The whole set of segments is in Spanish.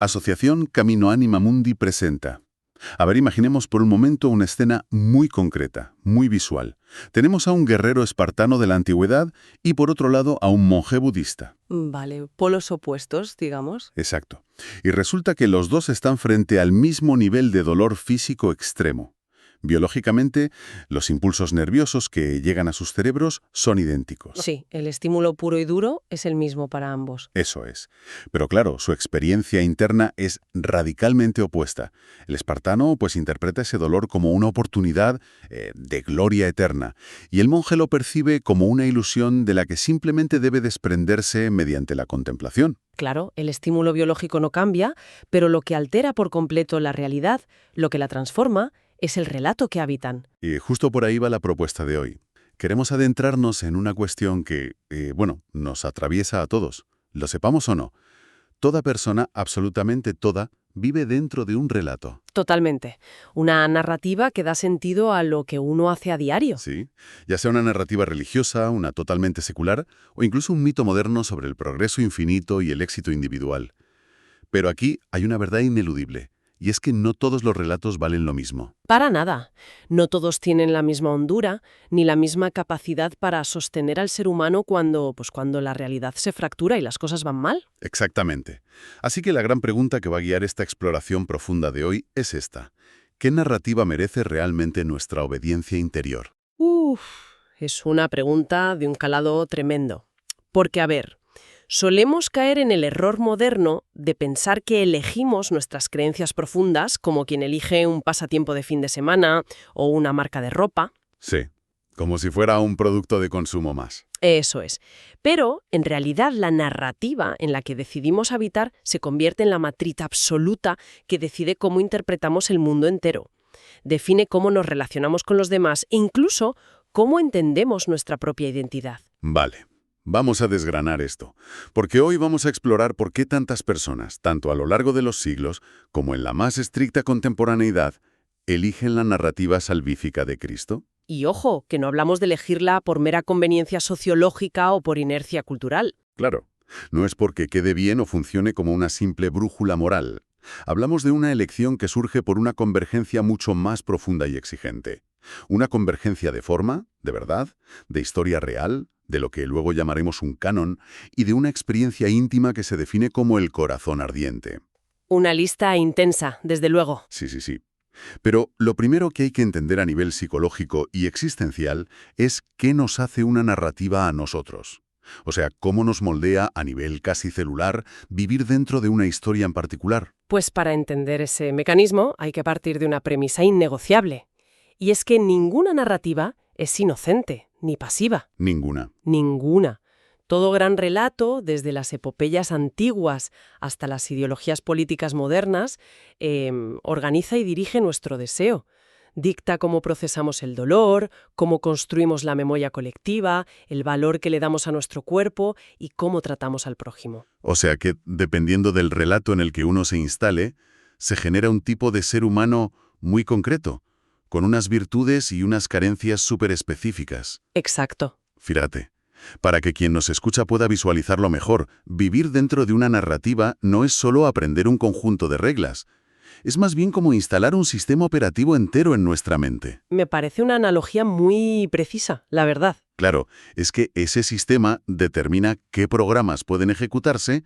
Asociación Camino Anima Mundi presenta. A ver, imaginemos por un momento una escena muy concreta, muy visual. Tenemos a un guerrero espartano de la antigüedad y por otro lado a un monje budista. Vale, polos opuestos, digamos. Exacto. Y resulta que los dos están frente al mismo nivel de dolor físico extremo. Biológicamente, los impulsos nerviosos que llegan a sus cerebros son idénticos. Sí, el estímulo puro y duro es el mismo para ambos. Eso es. Pero claro, su experiencia interna es radicalmente opuesta. El espartano pues interpreta ese dolor como una oportunidad de gloria eterna, y el monje lo percibe como una ilusión de la que simplemente debe desprenderse mediante la contemplación. Claro, el estímulo biológico no cambia, pero lo que altera por completo la realidad, lo que la transforma, es el relato que habitan. Y justo por ahí va la propuesta de hoy. Queremos adentrarnos en una cuestión que, nos atraviesa a todos. Lo sepamos o no. Toda persona, absolutamente toda, vive dentro de un relato. Totalmente. Una narrativa que da sentido a lo que uno hace a diario. Sí, ya sea una narrativa religiosa, una totalmente secular, o incluso un mito moderno sobre el progreso infinito y el éxito individual. Pero aquí hay una verdad ineludible, y es que no todos los relatos valen lo mismo. Para nada. No todos tienen la misma hondura, ni la misma capacidad para sostener al ser humano cuando la realidad se fractura y las cosas van mal. Exactamente. Así que la gran pregunta que va a guiar esta exploración profunda de hoy es esta. ¿Qué narrativa merece realmente nuestra obediencia interior? Uf, es una pregunta de un calado tremendo. Porque, a ver, solemos caer en el error moderno de pensar que elegimos nuestras creencias profundas como quien elige un pasatiempo de fin de semana o una marca de ropa. Sí, como si fuera un producto de consumo más. Eso es. Pero, en realidad, la narrativa en la que decidimos habitar se convierte en la matriz absoluta que decide cómo interpretamos el mundo entero. Define cómo nos relacionamos con los demás e incluso cómo entendemos nuestra propia identidad. Vale, vamos a desgranar esto, porque hoy vamos a explorar por qué tantas personas, tanto a lo largo de los siglos como en la más estricta contemporaneidad, eligen la narrativa salvífica de Cristo. Y ojo, que no hablamos de elegirla por mera conveniencia sociológica o por inercia cultural. Claro, no es porque quede bien o funcione como una simple brújula moral. Hablamos de una elección que surge por una convergencia mucho más profunda y exigente. Una convergencia de forma, de verdad, de historia real, de lo que luego llamaremos un canon, y de una experiencia íntima que se define como el corazón ardiente. Una lista intensa, desde luego. Sí. Pero lo primero que hay que entender a nivel psicológico y existencial es qué nos hace una narrativa a nosotros. O sea, cómo nos moldea a nivel casi celular vivir dentro de una historia en particular. Pues para entender ese mecanismo hay que partir de una premisa innegociable. Y es que ninguna narrativa es inocente, ni pasiva. Ninguna. Ninguna. Todo gran relato, desde las epopeyas antiguas hasta las ideologías políticas modernas, organiza y dirige nuestro deseo. Dicta cómo procesamos el dolor, cómo construimos la memoria colectiva, el valor que le damos a nuestro cuerpo y cómo tratamos al prójimo. O sea que, dependiendo del relato en el que uno se instale, se genera un tipo de ser humano muy concreto, con unas virtudes y unas carencias súper específicas. Exacto. Fíjate. Para que quien nos escucha pueda visualizarlo mejor, vivir dentro de una narrativa no es solo aprender un conjunto de reglas. Es más bien como instalar un sistema operativo entero en nuestra mente. Me parece una analogía muy precisa, la verdad. Claro, es que ese sistema determina qué programas pueden ejecutarse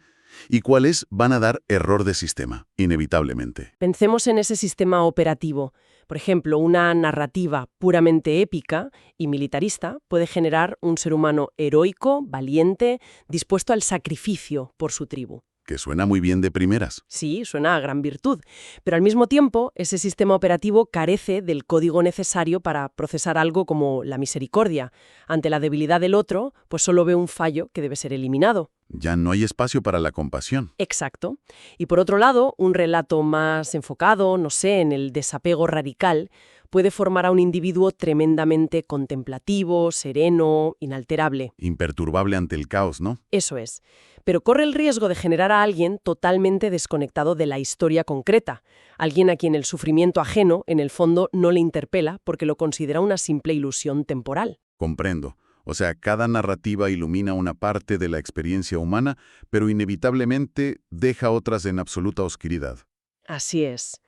y cuáles van a dar error de sistema, inevitablemente. Pensemos en ese sistema operativo. Por ejemplo, una narrativa puramente épica y militarista puede generar un ser humano heroico, valiente, dispuesto al sacrificio por su tribu. Que suena muy bien de primeras. Sí, suena a gran virtud, pero al mismo tiempo ese sistema operativo carece del código necesario para procesar algo como la misericordia. Ante la debilidad del otro, pues solo ve un fallo que debe ser eliminado. Ya no hay espacio para la compasión. Exacto. Y por otro lado, un relato más enfocado, en el desapego radical, puede formar a un individuo tremendamente contemplativo, sereno, inalterable. Imperturbable ante el caos, ¿no? Eso es. Pero corre el riesgo de generar a alguien totalmente desconectado de la historia concreta, alguien a quien el sufrimiento ajeno, en el fondo, no le interpela porque lo considera una simple ilusión temporal. Comprendo. O sea, cada narrativa ilumina una parte de la experiencia humana, pero inevitablemente deja otras en absoluta oscuridad. Así es.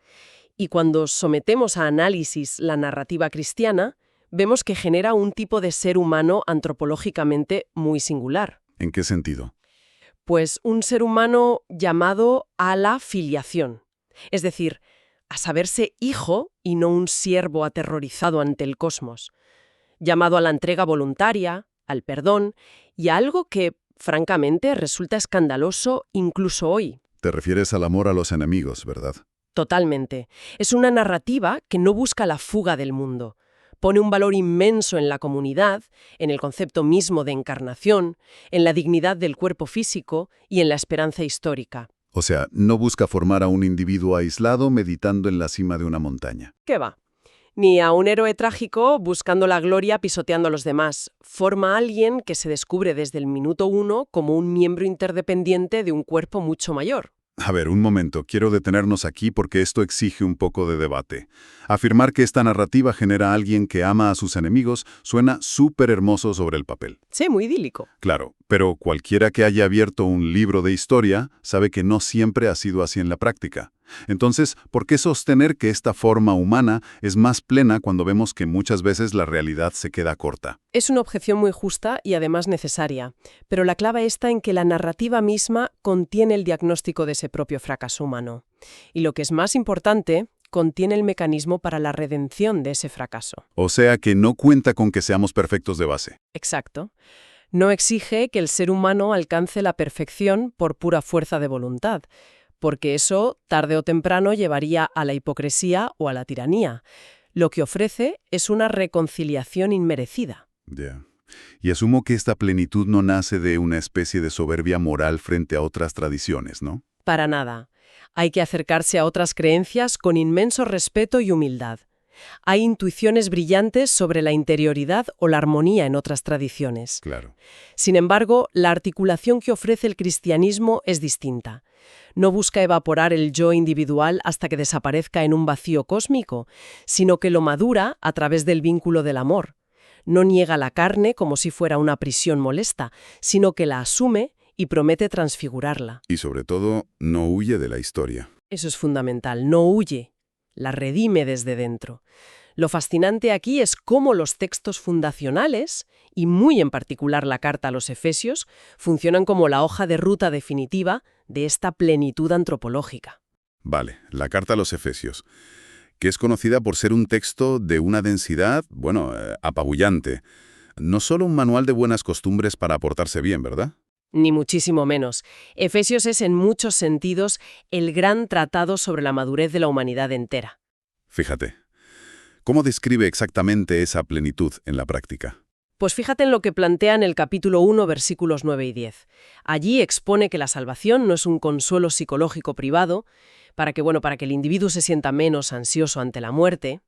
Y cuando sometemos a análisis la narrativa cristiana, vemos que genera un tipo de ser humano antropológicamente muy singular. ¿En qué sentido? Pues un ser humano llamado a la filiación. Es decir, a saberse hijo y no un siervo aterrorizado ante el cosmos. Llamado a la entrega voluntaria, al perdón y a algo que, francamente, resulta escandaloso incluso hoy. Te refieres al amor a los enemigos, ¿verdad? Totalmente. Es una narrativa que no busca la fuga del mundo. Pone un valor inmenso en la comunidad, en el concepto mismo de encarnación, en la dignidad del cuerpo físico y en la esperanza histórica. O sea, no busca formar a un individuo aislado meditando en la cima de una montaña. ¿Qué va? Ni a un héroe trágico buscando la gloria pisoteando a los demás. Forma a alguien que se descubre desde el minuto 1 como un miembro interdependiente de un cuerpo mucho mayor. A ver, un momento, quiero detenernos aquí porque esto exige un poco de debate. Afirmar que esta narrativa genera a alguien que ama a sus enemigos suena súper hermoso sobre el papel. Sí, muy idílico. Claro, pero cualquiera que haya abierto un libro de historia sabe que no siempre ha sido así en la práctica. Entonces, ¿por qué sostener que esta forma humana es más plena cuando vemos que muchas veces la realidad se queda corta? Es una objeción muy justa y además necesaria, pero la clave está en que la narrativa misma contiene el diagnóstico de ese propio fracaso humano. Y lo que es más importante, contiene el mecanismo para la redención de ese fracaso. O sea que no cuenta con que seamos perfectos de base. Exacto. No exige que el ser humano alcance la perfección por pura fuerza de voluntad, porque eso, tarde o temprano, llevaría a la hipocresía o a la tiranía. Lo que ofrece es una reconciliación inmerecida. Ya. Y asumo que esta plenitud no nace de una especie de soberbia moral frente a otras tradiciones, ¿no? Para nada. Hay que acercarse a otras creencias con inmenso respeto y humildad. Hay intuiciones brillantes sobre la interioridad o la armonía en otras tradiciones. Claro. Sin embargo, la articulación que ofrece el cristianismo es distinta. No busca evaporar el yo individual hasta que desaparezca en un vacío cósmico, sino que lo madura a través del vínculo del amor. No niega la carne como si fuera una prisión molesta, sino que la asume y promete transfigurarla. Y sobre todo, no huye de la historia. Eso es fundamental, no huye, la redime desde dentro. Lo fascinante aquí es cómo los textos fundacionales, y muy en particular la carta a los Efesios, funcionan como la hoja de ruta definitiva de esta plenitud antropológica. Vale, la carta a los Efesios, que es conocida por ser un texto de una densidad, apabullante. No solo un manual de buenas costumbres para portarse bien, ¿verdad? Ni muchísimo menos. Efesios es en muchos sentidos el gran tratado sobre la madurez de la humanidad entera. Fíjate, ¿cómo describe exactamente esa plenitud en la práctica? Pues fíjate en lo que plantea en el capítulo 1, versículos 9 y 10. Allí expone que la salvación no es un consuelo psicológico privado para que el individuo se sienta menos ansioso ante la muerte.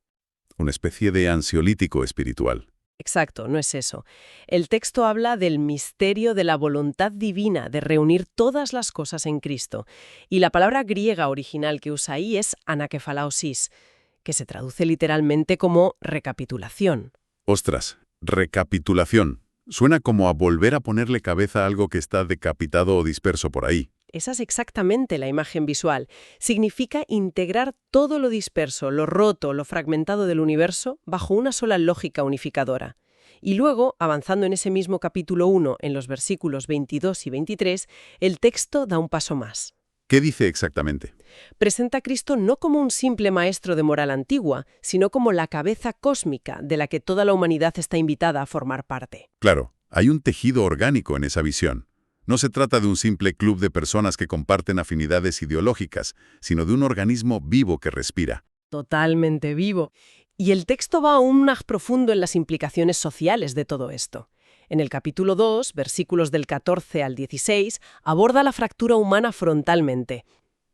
Una especie de ansiolítico espiritual. Exacto, no es eso. El texto habla del misterio de la voluntad divina de reunir todas las cosas en Cristo. Y la palabra griega original que usa ahí es anakefalaosis, que se traduce literalmente como recapitulación. Ostras, recapitulación. Suena como a volver a ponerle cabeza a algo que está decapitado o disperso por ahí. Esa es exactamente la imagen visual. Significa integrar todo lo disperso, lo roto, lo fragmentado del universo bajo una sola lógica unificadora. Y luego, avanzando en ese mismo capítulo 1, en los versículos 22 y 23, el texto da un paso más. ¿Qué dice exactamente? Presenta a Cristo no como un simple maestro de moral antigua, sino como la cabeza cósmica de la que toda la humanidad está invitada a formar parte. Claro, hay un tejido orgánico en esa visión. No se trata de un simple club de personas que comparten afinidades ideológicas, sino de un organismo vivo que respira. Totalmente vivo. Y el texto va aún más profundo en las implicaciones sociales de todo esto. En el capítulo 2, versículos del 14 al 16, aborda la fractura humana frontalmente.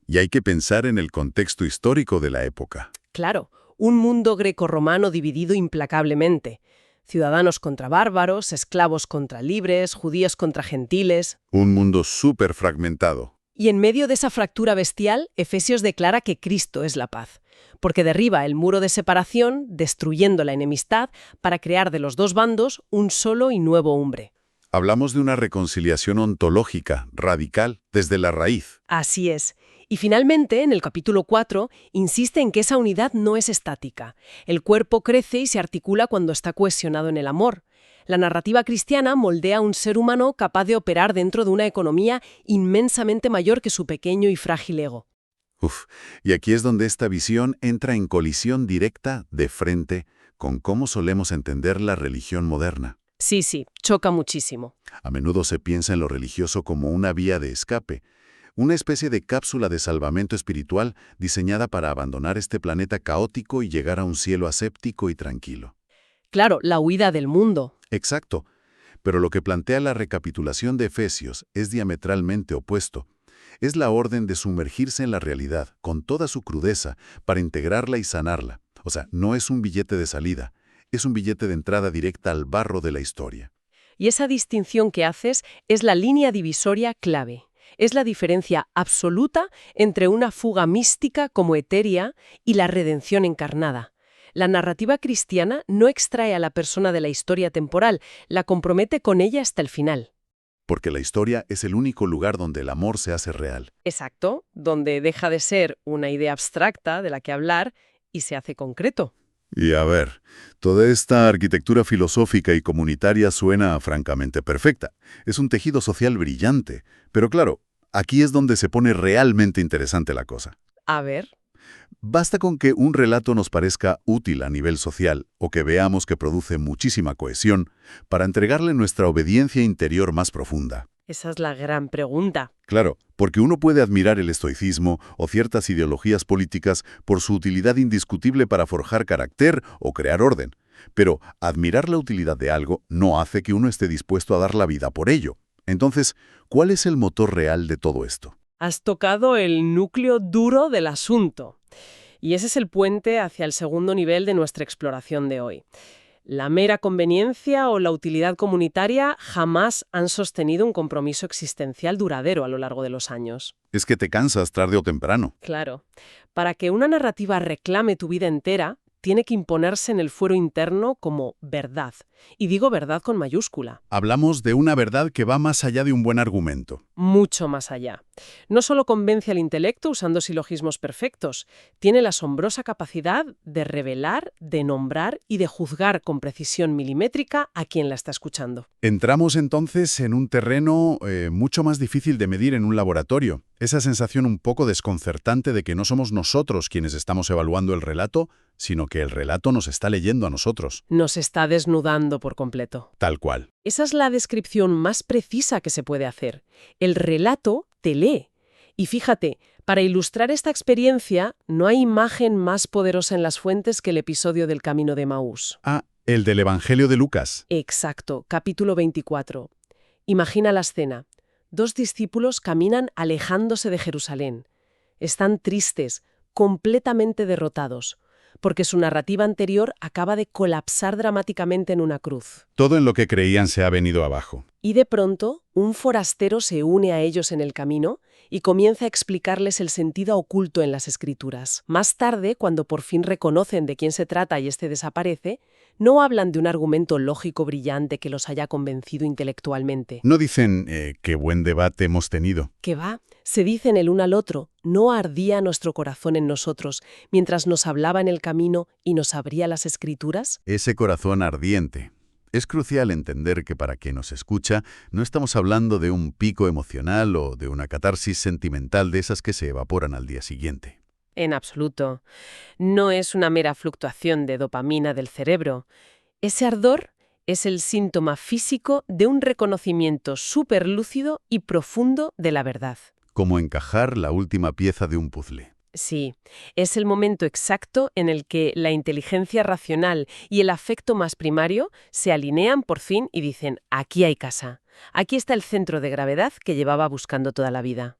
Y hay que pensar en el contexto histórico de la época. Claro, un mundo grecorromano dividido implacablemente. Ciudadanos contra bárbaros, esclavos contra libres, judíos contra gentiles. Un mundo súper fragmentado. Y en medio de esa fractura bestial, Efesios declara que Cristo es la paz. porque derriba el muro de separación, destruyendo la enemistad para crear de los dos bandos un solo y nuevo hombre. Hablamos de una reconciliación ontológica, radical, desde la raíz. Así es. Y finalmente, en el capítulo 4, insiste en que esa unidad no es estática. El cuerpo crece y se articula cuando está cohesionado en el amor. La narrativa cristiana moldea a un ser humano capaz de operar dentro de una economía inmensamente mayor que su pequeño y frágil ego. Y aquí es donde esta visión entra en colisión directa, de frente, con cómo solemos entender la religión moderna. Sí, choca muchísimo. A menudo se piensa en lo religioso como una vía de escape, una especie de cápsula de salvamento espiritual diseñada para abandonar este planeta caótico y llegar a un cielo aséptico y tranquilo. Claro, la huida del mundo. Exacto. Pero lo que plantea la recapitulación de Efesios es diametralmente opuesto. Es la orden de sumergirse en la realidad, con toda su crudeza, para integrarla y sanarla. O sea, no es un billete de salida, es un billete de entrada directa al barro de la historia. Y esa distinción que haces es la línea divisoria clave. Es la diferencia absoluta entre una fuga mística como etérea y la redención encarnada. La narrativa cristiana no extrae a la persona de la historia temporal, la compromete con ella hasta el final. Porque la historia es el único lugar donde el amor se hace real. Exacto, donde deja de ser una idea abstracta de la que hablar y se hace concreto. Y a ver, toda esta arquitectura filosófica y comunitaria suena francamente perfecta. Es un tejido social brillante. Pero claro, aquí es donde se pone realmente interesante la cosa. A ver. Basta con que un relato nos parezca útil a nivel social o que veamos que produce muchísima cohesión para entregarle nuestra obediencia interior más profunda. Esa es la gran pregunta. Claro, porque uno puede admirar el estoicismo o ciertas ideologías políticas por su utilidad indiscutible para forjar carácter o crear orden. Pero admirar la utilidad de algo no hace que uno esté dispuesto a dar la vida por ello. Entonces, ¿cuál es el motor real de todo esto? Has tocado el núcleo duro del asunto. Y ese es el puente hacia el segundo nivel de nuestra exploración de hoy. La mera conveniencia o la utilidad comunitaria jamás han sostenido un compromiso existencial duradero a lo largo de los años. Es que te cansas tarde o temprano. Claro. Para que una narrativa reclame tu vida entera, tiene que imponerse en el fuero interno como verdad. Y digo verdad con mayúscula. Hablamos de una verdad que va más allá de un buen argumento. Mucho más allá. No solo convence al intelecto usando silogismos perfectos, tiene la asombrosa capacidad de revelar, de nombrar y de juzgar con precisión milimétrica a quien la está escuchando. Entramos entonces en un terreno mucho más difícil de medir en un laboratorio. Esa sensación un poco desconcertante de que no somos nosotros quienes estamos evaluando el relato, sino que el relato nos está leyendo a nosotros. Nos está desnudando por completo. Tal cual. Esa es la descripción más precisa que se puede hacer. El relato te lee. Y fíjate, para ilustrar esta experiencia, no hay imagen más poderosa en las fuentes que el episodio del Camino de Emaús. Ah, el del Evangelio de Lucas. Exacto, capítulo 24. Imagina la escena. 2 discípulos caminan alejándose de Jerusalén. Están tristes, completamente derrotados, porque su narrativa anterior acaba de colapsar dramáticamente en una cruz. Todo en lo que creían se ha venido abajo. Y de pronto, un forastero se une a ellos en el camino y comienza a explicarles el sentido oculto en las Escrituras. Más tarde, cuando por fin reconocen de quién se trata y este desaparece, no hablan de un argumento lógico brillante que los haya convencido intelectualmente. No dicen, qué buen debate hemos tenido. ¿Qué va? Se dicen el uno al otro, no ardía nuestro corazón en nosotros mientras nos hablaba en el camino y nos abría las Escrituras. Ese corazón ardiente. Es crucial entender que para quien nos escucha no estamos hablando de un pico emocional o de una catarsis sentimental de esas que se evaporan al día siguiente. En absoluto. No es una mera fluctuación de dopamina del cerebro. Ese ardor es el síntoma físico de un reconocimiento superlúcido y profundo de la verdad. Como encajar la última pieza de un puzzle. Sí, es el momento exacto en el que la inteligencia racional y el afecto más primario se alinean por fin y dicen, aquí hay casa. Aquí está el centro de gravedad que llevaba buscando toda la vida.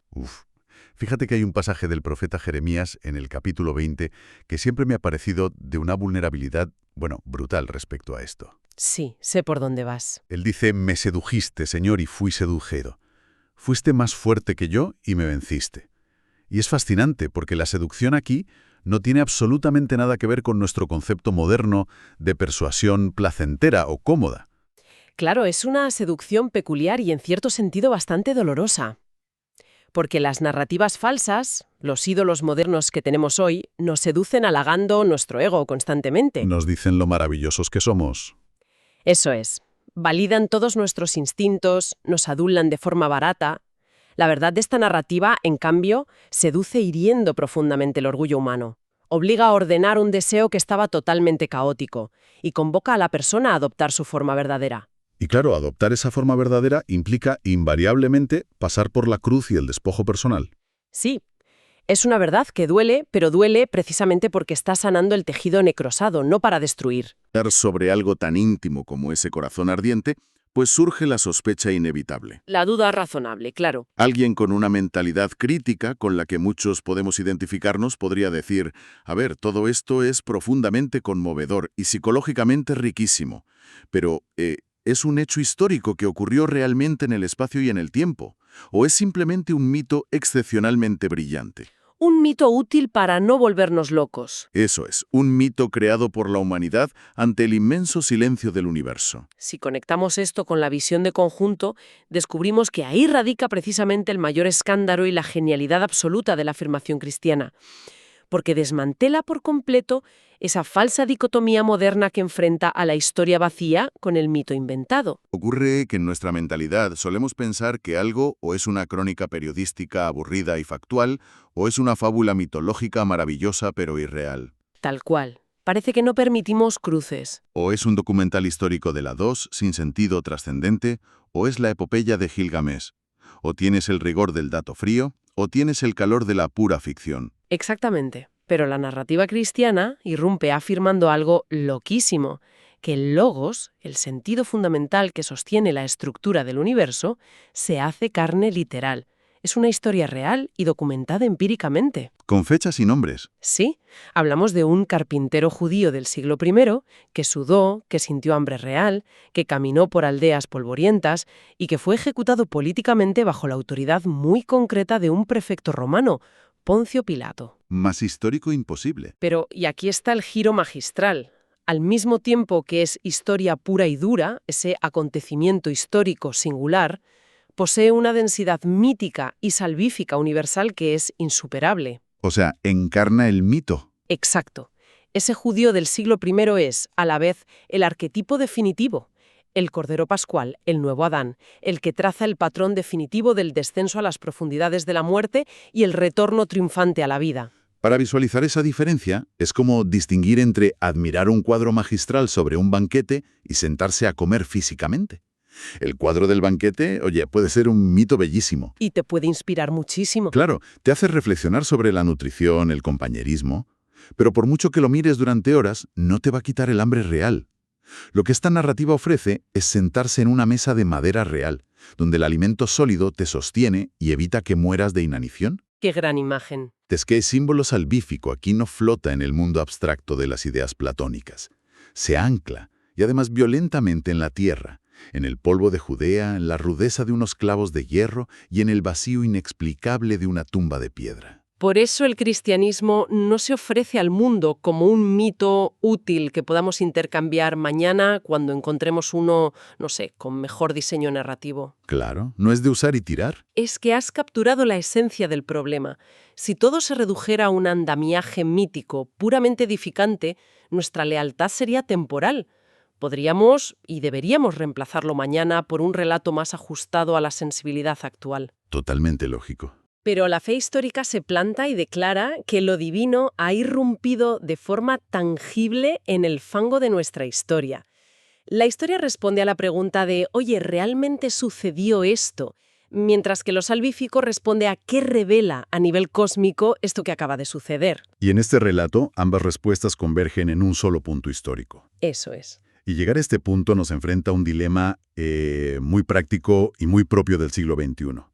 Fíjate que hay un pasaje del profeta Jeremías en el capítulo 20 que siempre me ha parecido de una vulnerabilidad, brutal respecto a esto. Sí, sé por dónde vas. Él dice, me sedujiste, Señor, y fui seducido. Fuiste más fuerte que yo y me venciste. Y es fascinante porque la seducción aquí No tiene absolutamente nada que ver con nuestro concepto moderno de persuasión placentera o cómoda. Claro, es una seducción peculiar y en cierto sentido bastante dolorosa. Porque las narrativas falsas, los ídolos modernos que tenemos hoy, nos seducen halagando nuestro ego constantemente. Nos dicen lo maravillosos que somos. Eso es. Validan todos nuestros instintos, nos adulan de forma barata. La verdad de esta narrativa, en cambio, seduce hiriendo profundamente el orgullo humano. Obliga a ordenar un deseo que estaba totalmente caótico y convoca a la persona a adoptar su forma verdadera. Y claro, adoptar esa forma verdadera implica invariablemente pasar por la cruz y el despojo personal. Sí, es una verdad que duele, pero duele precisamente porque está sanando el tejido necrosado, no para destruir. Sobre algo tan íntimo como ese corazón ardiente, pues surge la sospecha inevitable. La duda razonable, claro. Alguien con una mentalidad crítica con la que muchos podemos identificarnos podría decir, a ver, todo esto es profundamente conmovedor y psicológicamente riquísimo, pero ¿es un hecho histórico que ocurrió realmente en el espacio y en el tiempo? ¿O es simplemente un mito excepcionalmente brillante? Un mito útil para no volvernos locos. Eso es, un mito creado por la humanidad ante el inmenso silencio del universo. Si conectamos esto con la visión de conjunto, descubrimos que ahí radica precisamente el mayor escándalo y la genialidad absoluta de la afirmación cristiana, porque desmantela por completo esa falsa dicotomía moderna que enfrenta a la historia vacía con el mito inventado. Ocurre que en nuestra mentalidad solemos pensar que algo o es una crónica periodística aburrida y factual, o es una fábula mitológica maravillosa pero irreal. Tal cual. Parece que no permitimos cruces. O es un documental histórico de la 2 sin sentido trascendente, o es la epopeya de Gilgamesh. O tienes el rigor del dato frío, o tienes el calor de la pura ficción. Exactamente. Pero la narrativa cristiana irrumpe afirmando algo loquísimo, que el logos, el sentido fundamental que sostiene la estructura del universo, se hace carne literal. Es una historia real y documentada empíricamente. Con fechas y nombres. Sí, hablamos de un carpintero judío del siglo I que sudó, que sintió hambre real, que caminó por aldeas polvorientas y que fue ejecutado políticamente bajo la autoridad muy concreta de un prefecto romano, Poncio Pilato. Más histórico imposible. Pero, y aquí está el giro magistral. Al mismo tiempo que es historia pura y dura, ese acontecimiento histórico singular, posee una densidad mítica y salvífica universal que es insuperable. O sea, encarna el mito. Exacto. Ese judío del siglo I es, a la vez, el arquetipo definitivo, el Cordero Pascual, el nuevo Adán, el que traza el patrón definitivo del descenso a las profundidades de la muerte y el retorno triunfante a la vida. Para visualizar esa diferencia, es como distinguir entre admirar un cuadro magistral sobre un banquete y sentarse a comer físicamente. El cuadro del banquete, oye, puede ser un mito bellísimo. Y te puede inspirar muchísimo. Claro, te hace reflexionar sobre la nutrición, el compañerismo, pero por mucho que lo mires durante horas, no te va a quitar el hambre real. Lo que esta narrativa ofrece es sentarse en una mesa de madera real, donde el alimento sólido te sostiene y evita que mueras de inanición. ¡Qué gran imagen! Es que es símbolo salvífico, aquí no flota en el mundo abstracto de las ideas platónicas. Se ancla, y además violentamente en la tierra, en el polvo de Judea, en la rudeza de unos clavos de hierro y en el vacío inexplicable de una tumba de piedra. Por eso el cristianismo no se ofrece al mundo como un mito útil que podamos intercambiar mañana cuando encontremos uno, no sé, con mejor diseño narrativo. Claro, no es de usar y tirar. Es que has capturado la esencia del problema. Si todo se redujera a un andamiaje mítico puramente edificante, nuestra lealtad sería temporal. Podríamos y deberíamos reemplazarlo mañana por un relato más ajustado a la sensibilidad actual. Totalmente lógico. Pero la fe histórica se planta y declara que lo divino ha irrumpido de forma tangible en el fango de nuestra historia. La historia responde a la pregunta de, oye, ¿realmente sucedió esto? Mientras que lo salvífico responde a qué revela a nivel cósmico esto que acaba de suceder. Y en este relato, ambas respuestas convergen en un solo punto histórico. Eso es. Y llegar a este punto nos enfrenta a un dilema muy práctico y muy propio del siglo XXI.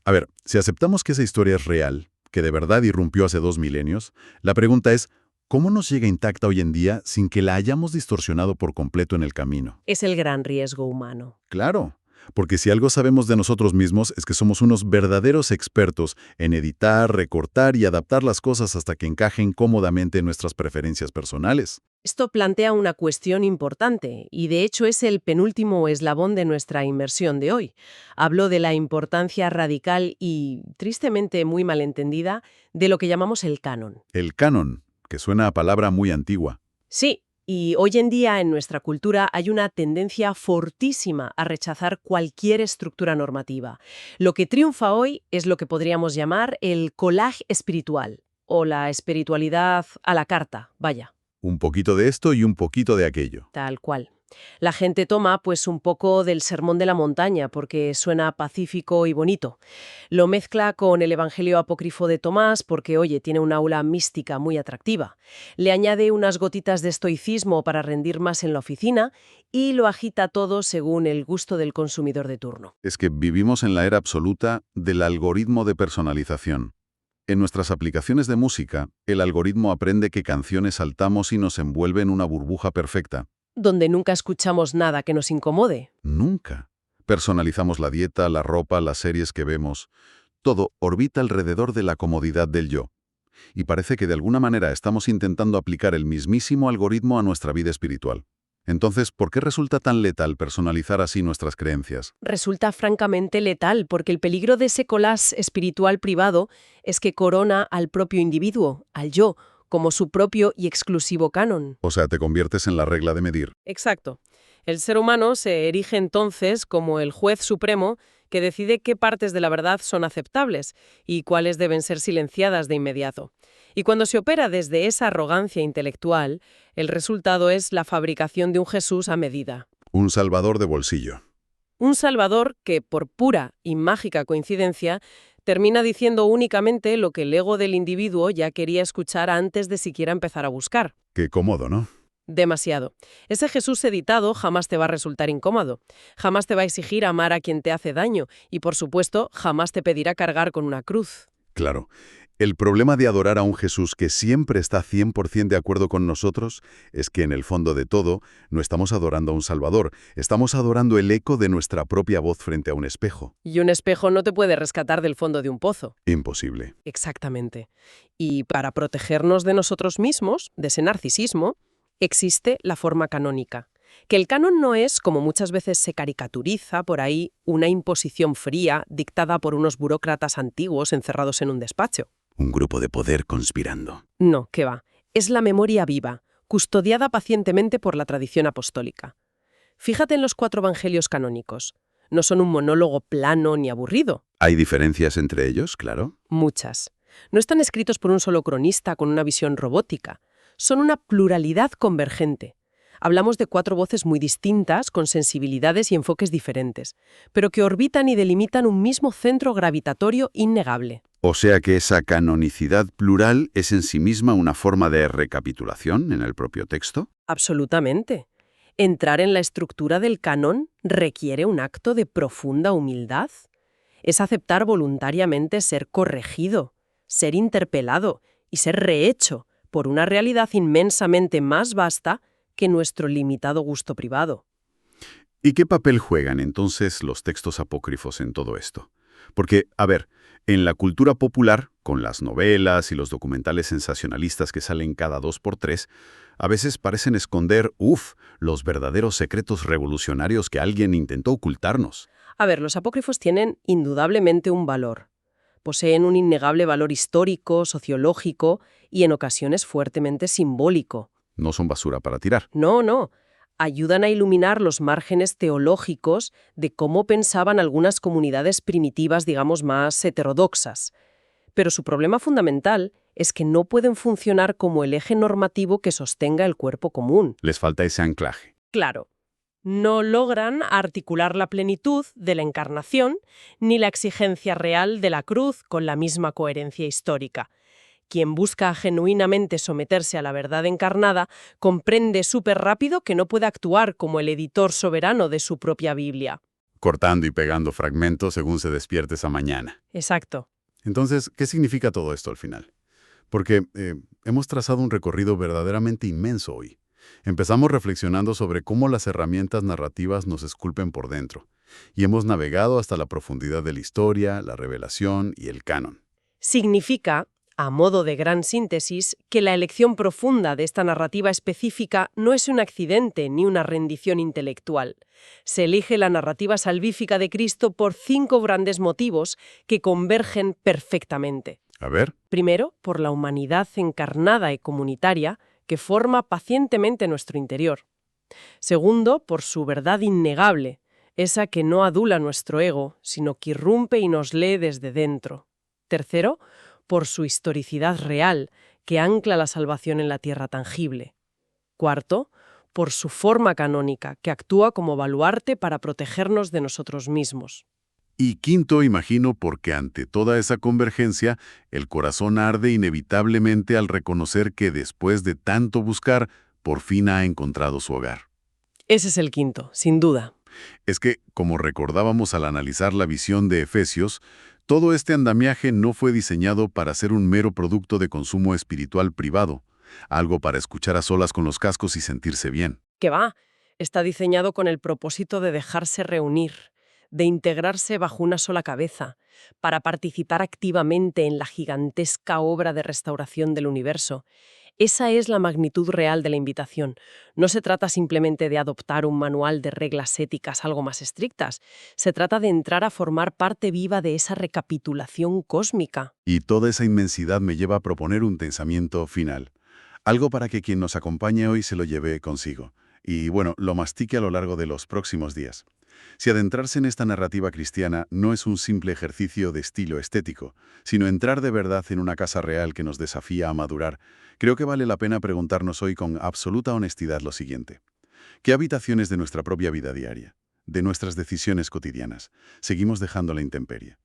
A ver, si aceptamos que esa historia es real, que de verdad irrumpió hace 2 milenios, la pregunta es, ¿cómo nos llega intacta hoy en día sin que la hayamos distorsionado por completo en el camino? Es el gran riesgo humano. Claro, Porque si algo sabemos de nosotros mismos es que somos unos verdaderos expertos en editar, recortar y adaptar las cosas hasta que encajen cómodamente en nuestras preferencias personales. Esto plantea una cuestión importante y de hecho es el penúltimo eslabón de nuestra inmersión de hoy. Hablo de la importancia radical y, tristemente muy malentendida, de lo que llamamos el canon. El canon, que suena a palabra muy antigua. Sí, y hoy en día en nuestra cultura hay una tendencia fortísima a rechazar cualquier estructura normativa. Lo que triunfa hoy es lo que podríamos llamar el collage espiritual o la espiritualidad a la carta, vaya. Un poquito de esto y un poquito de aquello. Tal cual. La gente toma pues un poco del sermón de la montaña porque suena pacífico y bonito. Lo mezcla con el Evangelio apócrifo de Tomás porque, oye, tiene una aura mística muy atractiva. Le añade unas gotitas de estoicismo para rendir más en la oficina y lo agita todo según el gusto del consumidor de turno. Es que vivimos en la era absoluta del algoritmo de personalización. En nuestras aplicaciones de música, el algoritmo aprende qué canciones saltamos y nos envuelve en una burbuja perfecta. Donde nunca escuchamos nada que nos incomode. Nunca. Personalizamos la dieta, la ropa, las series que vemos. Todo orbita alrededor de la comodidad del yo. Y parece que de alguna manera estamos intentando aplicar el mismísimo algoritmo a nuestra vida espiritual. Entonces, ¿por qué resulta tan letal personalizar así nuestras creencias? Resulta francamente letal porque el peligro de ese collage espiritual privado es que corona al propio individuo, al yo, como su propio y exclusivo canon. O sea, te conviertes en la regla de medir. Exacto. El ser humano se erige entonces como el juez supremo que decide qué partes de la verdad son aceptables y cuáles deben ser silenciadas de inmediato. Y cuando se opera desde esa arrogancia intelectual, el resultado es la fabricación de un Jesús a medida. Un salvador de bolsillo. Un Salvador que, por pura y mágica coincidencia, termina diciendo únicamente lo que el ego del individuo ya quería escuchar antes de siquiera empezar a buscar. Qué cómodo, ¿no? Demasiado. Ese Jesús editado jamás te va a resultar incómodo, jamás te va a exigir amar a quien te hace daño y, por supuesto, jamás te pedirá cargar con una cruz. Claro. El problema de adorar a un Jesús que siempre está 100% de acuerdo con nosotros es que en el fondo de todo no estamos adorando a un Salvador, estamos adorando el eco de nuestra propia voz frente a un espejo. Y un espejo no te puede rescatar del fondo de un pozo. Imposible. Exactamente. Y para protegernos de nosotros mismos, de ese narcisismo, existe la forma canónica. Que el canon no es, como muchas veces se caricaturiza por ahí, una imposición fría dictada por unos burócratas antiguos encerrados en un despacho. Un grupo de poder conspirando. No, qué va. Es la memoria viva, custodiada pacientemente por la tradición apostólica. Fíjate en los 4 evangelios canónicos. No son un monólogo plano ni aburrido. ¿Hay diferencias entre ellos, claro? Muchas. No están escritos por un solo cronista con una visión robótica. Son una pluralidad convergente. Hablamos de 4 voces muy distintas, con sensibilidades y enfoques diferentes, pero que orbitan y delimitan un mismo centro gravitatorio innegable. O sea que esa canonicidad plural es en sí misma una forma de recapitulación en el propio texto. Absolutamente. Entrar en la estructura del canon requiere un acto de profunda humildad. Es aceptar voluntariamente ser corregido, ser interpelado y ser rehecho por una realidad inmensamente más vasta que nuestro limitado gusto privado. ¿Y qué papel juegan entonces los textos apócrifos en todo esto? Porque, a ver, en la cultura popular, con las novelas y los documentales sensacionalistas que salen cada 2 por 3, a veces parecen esconder, los verdaderos secretos revolucionarios que alguien intentó ocultarnos. A ver, los apócrifos tienen indudablemente un valor. Poseen un innegable valor histórico, sociológico y en ocasiones fuertemente simbólico. No son basura para tirar. No. Ayudan a iluminar los márgenes teológicos de cómo pensaban algunas comunidades primitivas, digamos, más heterodoxas. Pero su problema fundamental es que no pueden funcionar como el eje normativo que sostenga el cuerpo común. Les falta ese anclaje. Claro, no logran articular la plenitud de la encarnación ni la exigencia real de la cruz con la misma coherencia histórica. Quien busca genuinamente someterse a la verdad encarnada comprende súper rápido que no puede actuar como el editor soberano de su propia Biblia. Cortando y pegando fragmentos según se despierte esa mañana. Exacto. Entonces, ¿qué significa todo esto al final? Porque hemos trazado un recorrido verdaderamente inmenso hoy. Empezamos reflexionando sobre cómo las herramientas narrativas nos esculpen por dentro. Y hemos navegado hasta la profundidad de la historia, la revelación y el canon. Significa, a modo de gran síntesis, que la elección profunda de esta narrativa específica no es un accidente ni una rendición intelectual. Se elige la narrativa salvífica de Cristo por 5 grandes motivos que convergen perfectamente. A ver. Primero, por la humanidad encarnada y comunitaria que forma pacientemente nuestro interior. Segundo, por su verdad innegable, esa que no adula nuestro ego, sino que irrumpe y nos lee desde dentro. Tercero, por su historicidad real, que ancla la salvación en la tierra tangible. Cuarto, por su forma canónica, que actúa como baluarte para protegernos de nosotros mismos. Y quinto, imagino, porque ante toda esa convergencia, el corazón arde inevitablemente al reconocer que después de tanto buscar, por fin ha encontrado su hogar. Ese es el quinto, sin duda. Es que, como recordábamos al analizar la visión de Efesios, todo este andamiaje no fue diseñado para ser un mero producto de consumo espiritual privado, algo para escuchar a solas con los cascos y sentirse bien. Que va, está diseñado con el propósito de dejarse reunir, de integrarse bajo una sola cabeza, para participar activamente en la gigantesca obra de restauración del universo. Esa es la magnitud real de la invitación. No se trata simplemente de adoptar un manual de reglas éticas algo más estrictas. Se trata de entrar a formar parte viva de esa recapitulación cósmica. Y toda esa inmensidad me lleva a proponer un pensamiento final. Algo para que quien nos acompañe hoy se lo lleve consigo. Y bueno, lo mastique a lo largo de los próximos días. Si adentrarse en esta narrativa cristiana no es un simple ejercicio de estilo estético, sino entrar de verdad en una casa real que nos desafía a madurar, creo que vale la pena preguntarnos hoy con absoluta honestidad lo siguiente. ¿Qué habitaciones de nuestra propia vida diaria, de nuestras decisiones cotidianas, seguimos dejando a la intemperie?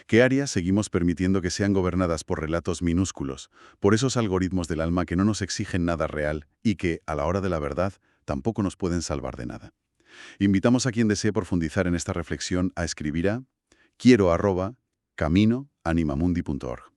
¿Qué áreas seguimos permitiendo que sean gobernadas por relatos minúsculos, por esos algoritmos del alma que no nos exigen nada real y que, a la hora de la verdad, tampoco nos pueden salvar de nada? Invitamos a quien desee profundizar en esta reflexión a escribir a quiero@caminoanimamundi.org.